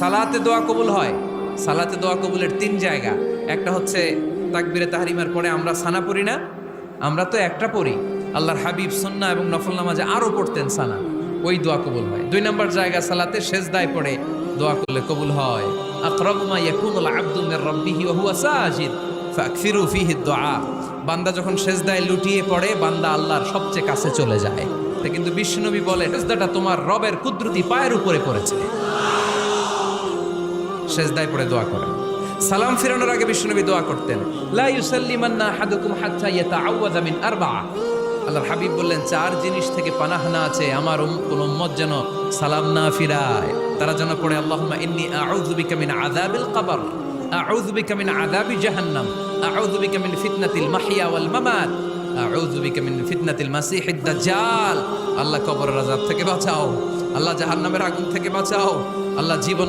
সালাতে দোয়া কবুল হয়। সালাতে দোয়া কবুলের তিন জায়গা। একটা হচ্ছে তাকবীরে তাহরিমার পরে আমরা সানা পড়ি না, আমরা তো একটা পড়ি। আল্লাহর হাবিব সুন্নাহ এবং নফল নামাজে আরো পড়তেন সানা, ওই দোয়া কবুল হয়। দুই নম্বর জায়গা সালাতে সেজদায় পড়ে দোয়া করলে কবুল হয়। আকরাবু মা ইয়াকুনুল আবদু মির রাব্বিহি ওয়া হুয়া সাজিদ ফাকসিরু ফীহি দুআ। বান্দা যখন সেজদায় লুটিয়ে পড়ে, বান্দা আল্লাহর সবচেয়ে কাছে চলে যায়। তা কিন্তু বিশ্বনবী বলে, সেজদাটা তোমার রবের কুদরতি পায়ের উপরে পড়েছে। সেজদায় পড়ে দোয়া করেন। সালাম ফিরানোর আগে বিশ্বনবী দোয়া করতেন, লা ইউসাল্লিমান্না আহাদুকুম হাত্তা ইয়াতাআওয়াযা মিন আরবা'a। আল্লাহর হাবিব বললেন, চার জিনিস থেকে পানাহ না আছে আমার কোন উম্মত যেন সালাম না ফিরায়। তারা যেন পড়ে, আল্লাহুম্মা ইন্নী আউযু বিকা মিন আযাবিল কবর, আউযু বিকা মিন আযাবি জাহান্নাম, আউযু বিকা মিন ফিতনাতিল মাহইয়া ওয়াল মামাত, আউযু বিকা মিন ফিতনাতিল মাসিহিদ দাজ্জাল। আল্লাহ কবরের আযাব থেকে বাঁচাও, আল্লাহ জাহান্নামের আগুন থেকে বাঁচাও, আল্লাহ জীবন